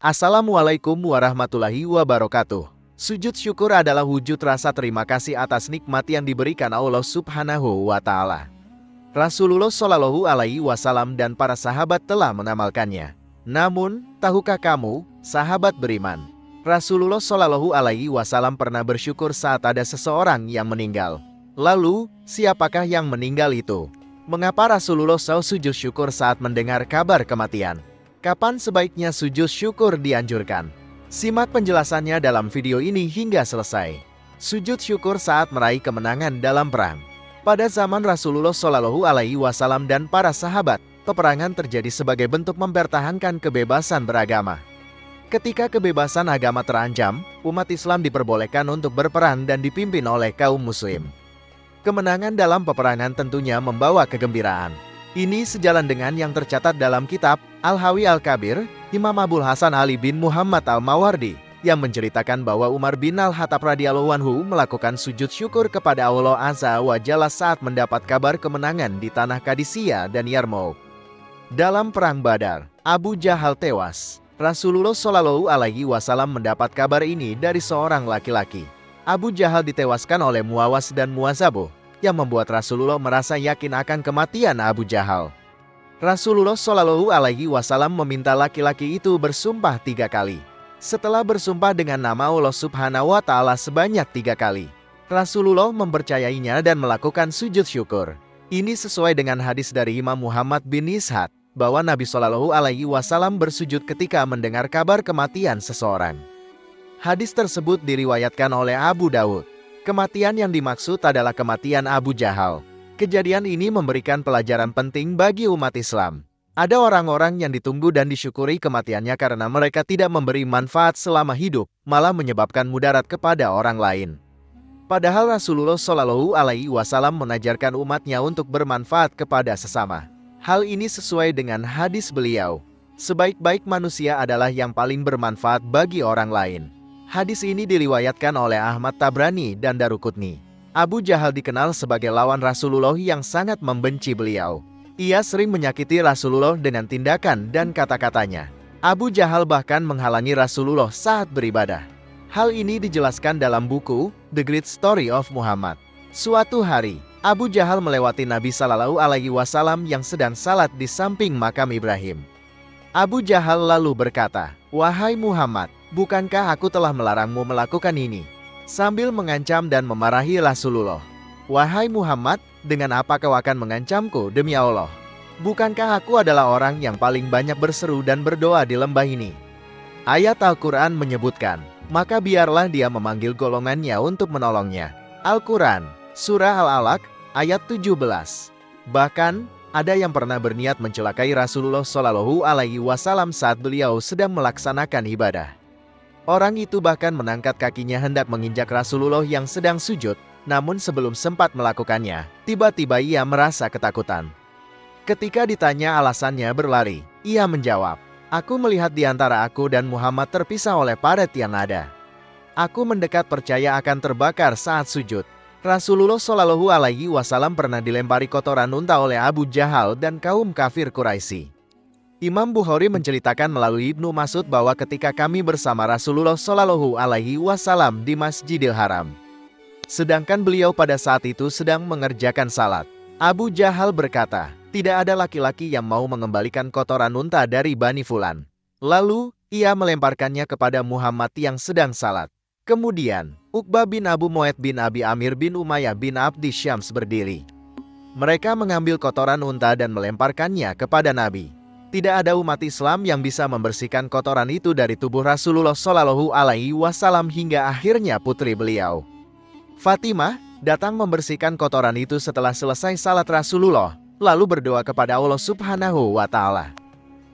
Assalamualaikum warahmatullahi wabarakatuh. Sujud syukur adalah wujud rasa terima kasih atas nikmat yang diberikan Allah Subhanahu wa Ta'ala. Rasulullah Shallallahu Alaihi Wasallam dan para sahabat telah mengamalkannya. Namun, tahukah kamu, sahabat beriman, Rasulullah Shallallahu Alaihi Wasallam pernah bersyukur saat ada seseorang yang meninggal. Lalu, siapakah yang meninggal itu? Mengapa Rasulullah SAW sujud syukur saat mendengar kabar kematian? Kapan sebaiknya sujud syukur dianjurkan? Simak penjelasannya dalam video ini hingga selesai. Sujud syukur saat meraih kemenangan dalam perang. Pada zaman Rasulullah Shallallahu Alaihi Wasallam dan para sahabat, peperangan terjadi sebagai bentuk mempertahankan kebebasan beragama. Ketika kebebasan agama terancam, umat Islam diperbolehkan untuk berperang dan dipimpin oleh kaum muslim. Kemenangan dalam peperangan tentunya membawa kegembiraan. Ini sejalan dengan yang tercatat dalam kitab Al-Hawi Al-Kabir, Imam Abul Hasan Ali bin Muhammad Al-Mawardi, yang menceritakan bahwa Umar bin Al-Khattab radhiyallahu anhu melakukan sujud syukur kepada Allah Azza wa Jalla saat mendapat kabar kemenangan di tanah Qadisiyah dan Yarmouk. Dalam perang Badar, Abu Jahal tewas. Rasulullah Shallallahu Alaihi Wasallam mendapat kabar ini dari seorang laki-laki. Abu Jahal ditewaskan oleh Muawas dan Muwazaboh, yang membuat Rasulullah merasa yakin akan kematian Abu Jahal. Rasulullah Shallallahu Alaihi Wasallam meminta laki-laki itu bersumpah 3 kali. Setelah bersumpah dengan nama Allah Subhanahu wa Ta'ala sebanyak 3 kali, Rasulullah mempercayainya dan melakukan sujud syukur. Ini sesuai dengan hadis dari Imam Muhammad bin Ishaq, bahwa Nabi Shallallahu Alaihi Wasallam bersujud ketika mendengar kabar kematian seseorang. Hadis tersebut diriwayatkan oleh Abu Dawud. Kematian yang dimaksud adalah kematian Abu Jahal. Kejadian ini memberikan pelajaran penting bagi umat Islam. Ada orang-orang yang ditunggu dan disyukuri kematiannya karena mereka tidak memberi manfaat selama hidup, malah menyebabkan mudarat kepada orang lain. Padahal Rasulullah Shallallahu Alaihi Wasallam mengajarkan umatnya untuk bermanfaat kepada sesama. Hal ini sesuai dengan hadis beliau. Sebaik-baik manusia adalah yang paling bermanfaat bagi orang lain. Hadis ini diriwayatkan oleh Ahmad Tabrani dan Daruqutni. Abu Jahal dikenal sebagai lawan Rasulullah yang sangat membenci beliau. Ia sering menyakiti Rasulullah dengan tindakan dan kata-katanya. Abu Jahal bahkan menghalangi Rasulullah saat beribadah. Hal ini dijelaskan dalam buku The Great Story of Muhammad. Suatu hari, Abu Jahal melewati Nabi Shallallahu Alaihi Wasallam yang sedang salat di samping makam Ibrahim. Abu Jahal lalu berkata, "Wahai Muhammad, bukankah aku telah melarangmu melakukan ini?" Sambil mengancam dan memarahi Rasulullah. "Wahai Muhammad, dengan apa kau akan mengancamku demi Allah? Bukankah aku adalah orang yang paling banyak berseru dan berdoa di lembah ini?" Ayat Al-Quran menyebutkan, maka biarlah dia memanggil golongannya untuk menolongnya. Al-Quran, Surah Al-Alaq, ayat 17. Bahkan, ada yang pernah berniat mencelakai Rasulullah Shallallahu Alaihi Wasallam saat beliau sedang melaksanakan ibadah. Orang itu bahkan mengangkat kakinya hendak menginjak Rasulullah yang sedang sujud, namun sebelum sempat melakukannya, tiba-tiba ia merasa ketakutan. Ketika ditanya alasannya berlari, ia menjawab, "Aku melihat di antara aku dan Muhammad terpisah oleh paret yang ada. Aku mendekat percaya akan terbakar saat sujud." Rasulullah Shallallahu Alaihi Wasallam pernah dilempari kotoran unta oleh Abu Jahal dan kaum kafir Quraisy. Imam Bukhari menceritakan melalui Ibnu Mas'ud bahwa ketika kami bersama Rasulullah Shallallahu Alaihi Wasallam di Masjidil Haram, sedangkan beliau pada saat itu sedang mengerjakan salat, Abu Jahal berkata, "Tidak ada laki-laki yang mau mengembalikan kotoran unta dari Bani Fulan." Lalu, ia melemparkannya kepada Muhammad yang sedang salat. Kemudian, Uqbah bin Abu Mu'aid bin Abi Amir bin Umayyah bin Abdi Syams berdiri. Mereka mengambil kotoran unta dan melemparkannya kepada Nabi. Tidak ada umat Islam yang bisa membersihkan kotoran itu dari tubuh Rasulullah Shallallahu Alaihi Wasallam hingga akhirnya putri beliau, Fatimah, datang membersihkan kotoran itu setelah selesai salat Rasulullah, lalu berdoa kepada Allah Subhanahu wa Ta'ala.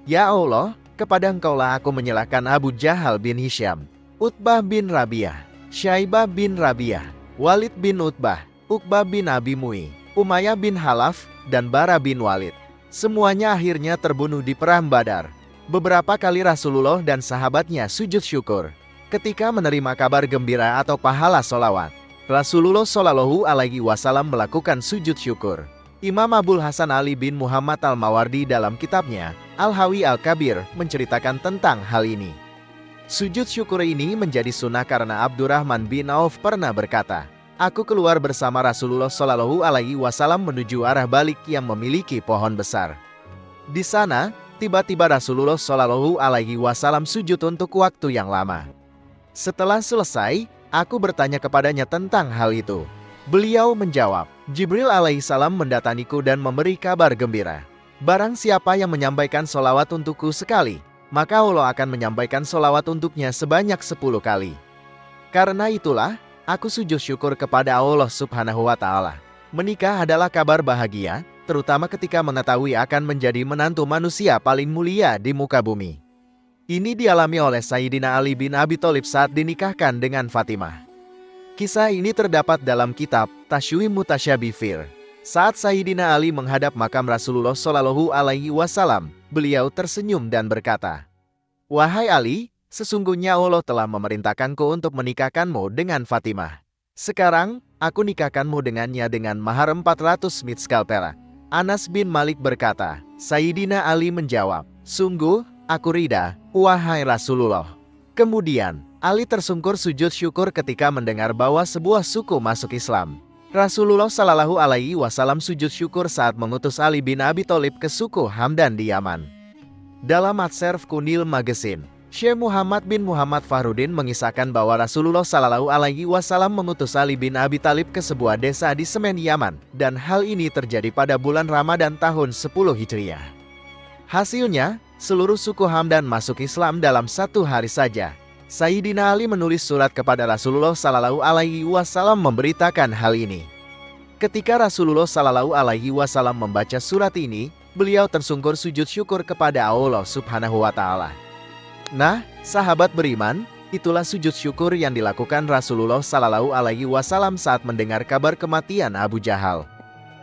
"Ya Allah, kepada Engkaulah aku menyerahkan Abu Jahal bin Hisham, Utbah bin Rabi'ah, Syaibah bin Rabi'ah, Walid bin Utbah, Uqbah bin Abi Mu'i, Umayyah bin Halaf, dan Bara bin Walid. Semuanya akhirnya terbunuh di perang Badar." Beberapa kali Rasulullah dan sahabatnya sujud syukur ketika menerima kabar gembira atau pahala sholawat. Rasulullah Shallallahu Alaihi Wasallam melakukan sujud syukur. Imam Abul Hasan Ali bin Muhammad Al-Mawardi dalam kitabnya Al-Hawi Al-Kabir menceritakan tentang hal ini. Sujud syukur ini menjadi sunnah karena Abdurrahman bin Auf pernah berkata, "Aku keluar bersama Rasulullah Shallallahu Alaihi Wasallam menuju arah balik yang memiliki pohon besar. Di sana, tiba-tiba Rasulullah Shallallahu Alaihi Wasallam sujud untuk waktu yang lama. Setelah selesai, aku bertanya kepadanya tentang hal itu. Beliau menjawab, Jibril alaihissalam mendatangiku dan memberi kabar gembira. Barang siapa yang menyampaikan solawat untukku sekali, maka Allah akan menyampaikan solawat untuknya sebanyak 10 kali. Karena itulah, aku sujud syukur kepada Allah Subhanahu wa Ta'ala. Menikah adalah kabar bahagia, terutama ketika mengetahui akan menjadi menantu manusia paling mulia di muka bumi. Ini dialami oleh Sayyidina Ali bin Abi Thalib saat dinikahkan dengan Fatimah. Kisah ini terdapat dalam kitab Tashwim Mutasyabih. Saat Sayyidina Ali menghadap makam Rasulullah Shallallahu Alaihi Wasallam, beliau tersenyum dan berkata, "Wahai Ali, sesungguhnya Allah telah memerintahkanku untuk menikahkanmu dengan Fatimah. Sekarang, aku nikahkanmu dengannya dengan mahar 400 miskal perak." Anas bin Malik berkata, Sayyidina Ali menjawab, "Sungguh, aku rida, wahai Rasulullah." Kemudian, Ali tersungkur sujud syukur ketika mendengar bahwa sebuah suku masuk Islam. Rasulullah Shallallahu Alaihi Wasallam sujud syukur saat mengutus Ali bin Abi Thalib ke suku Hamdan di Yaman. Dalam At-Serf Kunil Magazine, Syekh Muhammad bin Muhammad Fahrudin mengisahkan bahwa Rasulullah Shallallahu Alaihi Wasallam mengutus Ali bin Abi Thalib ke sebuah desa di Semen, Yaman, dan hal ini terjadi pada bulan Ramadan tahun 10 Hijriah. Hasilnya, seluruh suku Hamdan masuk Islam dalam 1 hari saja. Sayyidina Ali menulis surat kepada Rasulullah Shallallahu Alaihi Wasallam memberitakan hal ini. Ketika Rasulullah Shallallahu Alaihi Wasallam membaca surat ini, beliau tersungkur sujud syukur kepada Allah Subhanahu wa Ta'ala. Nah, sahabat beriman, itulah sujud syukur yang dilakukan Rasulullah Shallallahu Alaihi Wasallam saat mendengar kabar kematian Abu Jahal.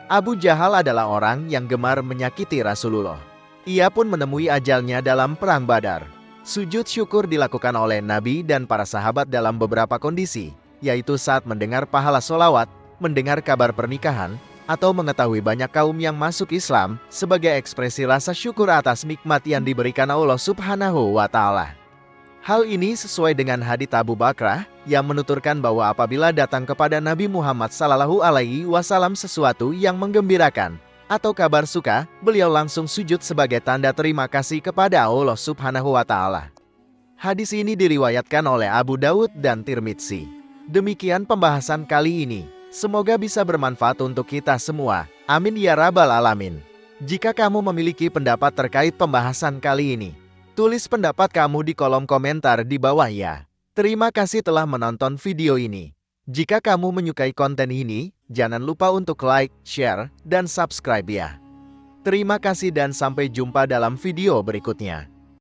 Abu Jahal adalah orang yang gemar menyakiti Rasulullah. Ia pun menemui ajalnya dalam perang Badar. Sujud syukur dilakukan oleh Nabi dan para sahabat dalam beberapa kondisi, yaitu saat mendengar pahala solawat, mendengar kabar pernikahan, atau mengetahui banyak kaum yang masuk Islam sebagai ekspresi rasa syukur atas nikmat yang diberikan Allah Subhanahu wa Ta'ala. Hal ini sesuai dengan hadits Abu Bakrah yang menuturkan bahwa apabila datang kepada Nabi Muhammad Sallallahu Alaihi Wasallam sesuatu yang menggembirakan atau kabar suka, beliau langsung sujud sebagai tanda terima kasih kepada Allah Subhanahu wa Ta'ala. Hadis ini diriwayatkan oleh Abu Daud dan Tirmidzi. Demikian pembahasan kali ini. Semoga bisa bermanfaat untuk kita semua. Amin ya rabbal alamin. Jika kamu memiliki pendapat terkait pembahasan kali ini, tulis pendapat kamu di kolom komentar di bawah ya. Terima kasih telah menonton video ini. Jika kamu menyukai konten ini, jangan lupa untuk like, share, dan subscribe ya. Terima kasih dan sampai jumpa dalam video berikutnya.